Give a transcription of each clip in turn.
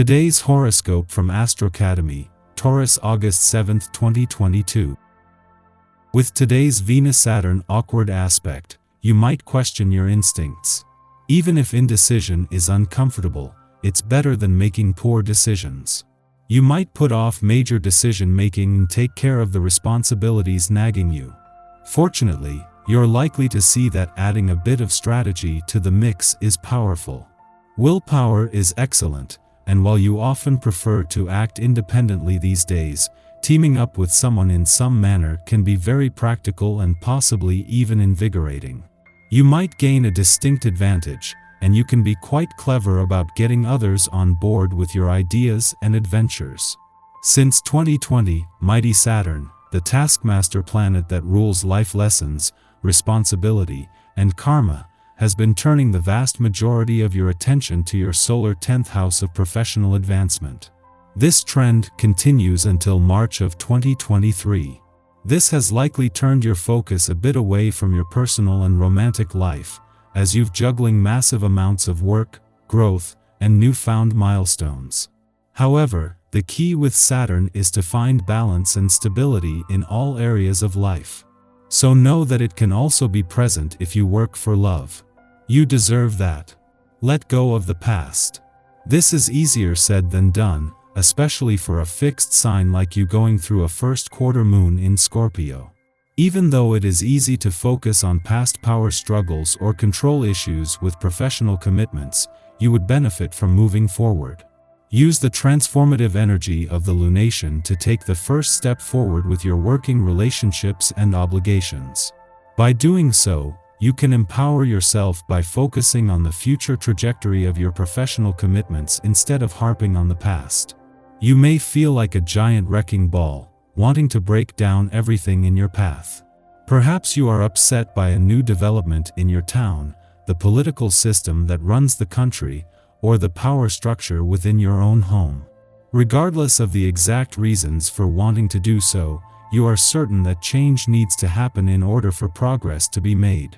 Today's horoscope from Astrocademy, Taurus, August 7, 2022. With today's Venus-Saturn awkward aspect, you might question your instincts. Even if indecision is uncomfortable, it's better than making poor decisions. You might put off major decision-making and take care of the responsibilities nagging you. Fortunately, you're likely to see that adding a bit of strategy to the mix is powerful. Willpower is excellent, and while you often prefer to act independently these days, teaming up with someone in some manner can be very practical and possibly even invigorating. You might gain a distinct advantage, and you can be quite clever about getting others on board with your ideas and adventures. Since 2020, mighty Saturn, the taskmaster planet that rules life lessons, responsibility, and karma, has been turning the vast majority of your attention to your solar 10th house of professional advancement. This trend continues until March of 2023. This has likely turned your focus a bit away from your personal and romantic life, as you're juggling massive amounts of work, growth, and newfound milestones. However, the key with Saturn is to find balance and stability in all areas of life. So know that it can also be present if you work for love. You deserve that. Let go of the past. This is easier said than done, especially for a fixed sign like you going through a first quarter moon in Scorpio. Even though it is easy to focus on past power struggles or control issues with professional commitments, you would benefit from moving forward. Use the transformative energy of the lunation to take the first step forward with your working relationships and obligations. By doing so, you can empower yourself by focusing on the future trajectory of your professional commitments instead of harping on the past. You may feel like a giant wrecking ball, wanting to break down everything in your path. Perhaps you are upset by a new development in your town, the political system that runs the country, or the power structure within your own home. Regardless of the exact reasons for wanting to do so, you are certain that change needs to happen in order for progress to be made.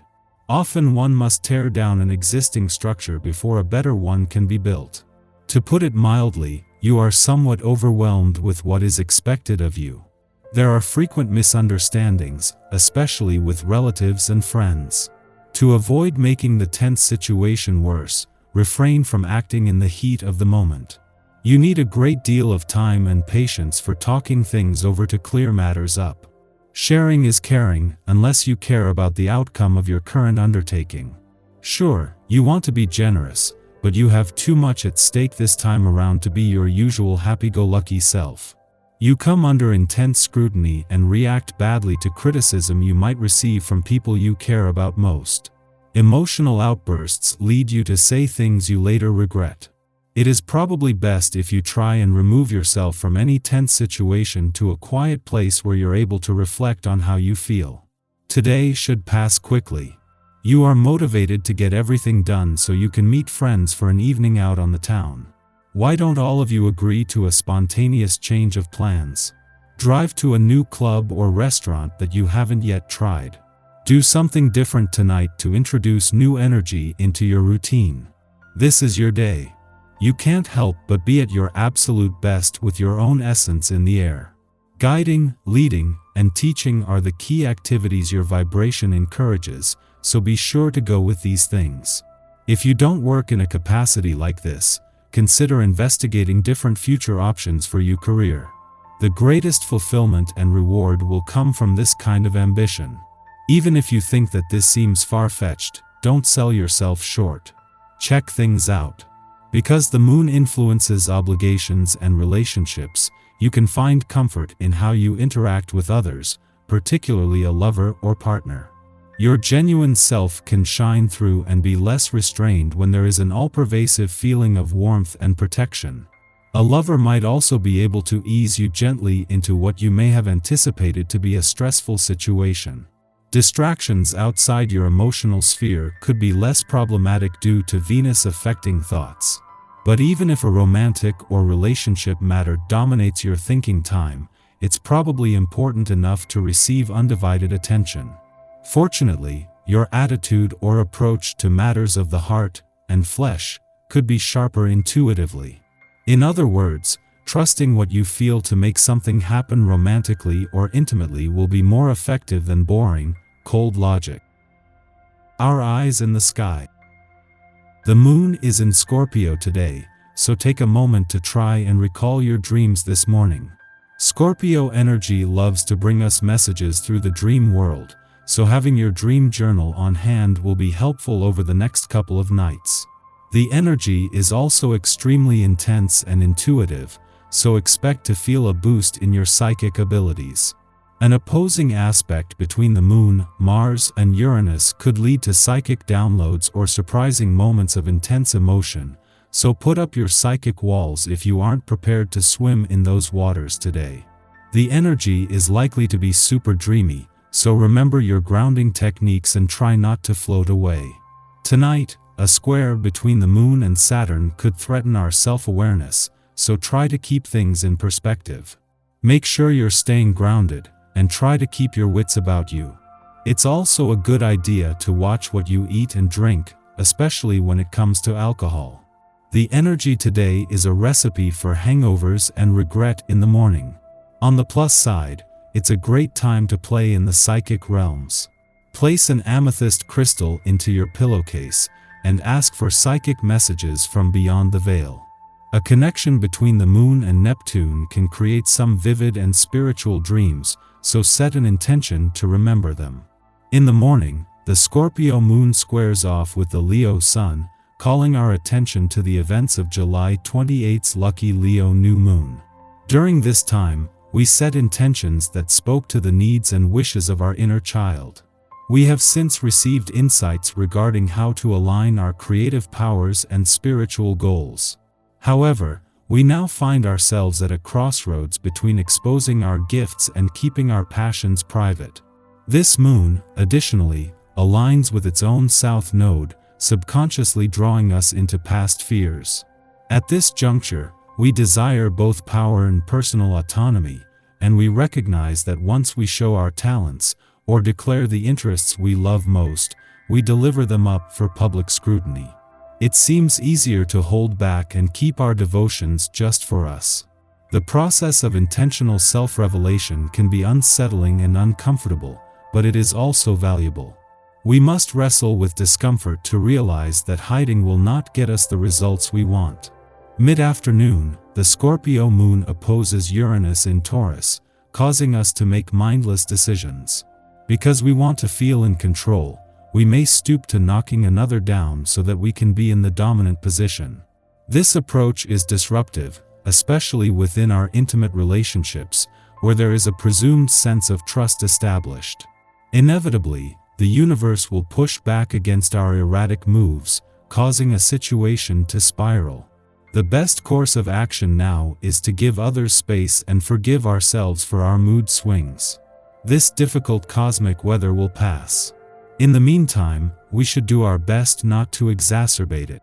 Often one must tear down an existing structure before a better one can be built. To put it mildly, you are somewhat overwhelmed with what is expected of you. There are frequent misunderstandings, especially with relatives and friends. To avoid making the tense situation worse, refrain from acting in the heat of the moment. You need a great deal of time and patience for talking things over to clear matters up. Sharing is caring, unless you care about the outcome of your current undertaking. Sure, you want to be generous, but you have too much at stake this time around to be your usual happy-go-lucky self. You come under intense scrutiny and react badly to criticism you might receive from people you care about most. Emotional outbursts lead you to say things you later regret. It is probably best if you try and remove yourself from any tense situation to a quiet place where you're able to reflect on how you feel. Today should pass quickly. You are motivated to get everything done so you can meet friends for an evening out on the town. Why don't all of you agree to a spontaneous change of plans? Drive to a new club or restaurant that you haven't yet tried. Do something different tonight to introduce new energy into your routine. This is your day. You can't help but be at your absolute best with your own essence in the air. Guiding, leading, and teaching are the key activities your vibration encourages, so be sure to go with these things. If you don't work in a capacity like this, consider investigating different future options for your career. The greatest fulfillment and reward will come from this kind of ambition. Even if you think that this seems far-fetched, don't sell yourself short. Check things out. Because the moon influences obligations and relationships, you can find comfort in how you interact with others, particularly a lover or partner. Your genuine self can shine through and be less restrained when there is an all-pervasive feeling of warmth and protection. A lover might also be able to ease you gently into what you may have anticipated to be a stressful situation. Distractions outside your emotional sphere could be less problematic due to Venus affecting thoughts. But even if a romantic or relationship matter dominates your thinking time, it's probably important enough to receive undivided attention. Fortunately, your attitude or approach to matters of the heart and flesh could be sharper intuitively. In other words, trusting what you feel to make something happen romantically or intimately will be more effective than boring, cold logic. Our eyes in the sky. The moon is in Scorpio today, so take a moment to try and recall your dreams this morning. Scorpio energy loves to bring us messages through the dream world, so having your dream journal on hand will be helpful over the next couple of nights. The energy is also extremely intense and intuitive, so expect to feel a boost in your psychic abilities. An opposing aspect between the Moon, Mars, and Uranus could lead to psychic downloads or surprising moments of intense emotion, so put up your psychic walls if you aren't prepared to swim in those waters today. The energy is likely to be super dreamy, so remember your grounding techniques and try not to float away. Tonight, a square between the Moon and Saturn could threaten our self-awareness, so try to keep things in perspective. Make sure you're staying grounded, and try to keep your wits about you. It's also a good idea to watch what you eat and drink, especially when it comes to alcohol. The energy today is a recipe for hangovers and regret in the morning. On the plus side, it's a great time to play in the psychic realms. Place an amethyst crystal into your pillowcase, and ask for psychic messages from beyond the veil. A connection between the Moon and Neptune can create some vivid and spiritual dreams, so set an intention to remember them. In the morning, the Scorpio Moon squares off with the Leo Sun, calling our attention to the events of July 28's lucky Leo new moon. During this time, we set intentions that spoke to the needs and wishes of our inner child. We have since received insights regarding how to align our creative powers and spiritual goals. However, we now find ourselves at a crossroads between exposing our gifts and keeping our passions private. This moon, additionally, aligns with its own south node, subconsciously drawing us into past fears. At this juncture, we desire both power and personal autonomy, and we recognize that once we show our talents, or declare the interests we love most, we deliver them up for public scrutiny. It seems easier to hold back and keep our devotions just for us. The process of intentional self-revelation can be unsettling and uncomfortable, but it is also valuable. We must wrestle with discomfort to realize that hiding will not get us the results we want. Mid-afternoon, the Scorpio moon opposes Uranus in Taurus, causing us to make mindless decisions. Because we want to feel in control, we may stoop to knocking another down so that we can be in the dominant position. This approach is disruptive, especially within our intimate relationships, where there is a presumed sense of trust established. Inevitably, the universe will push back against our erratic moves, causing a situation to spiral. The best course of action now is to give others space and forgive ourselves for our mood swings. This difficult cosmic weather will pass. In the meantime, we should do our best not to exacerbate it.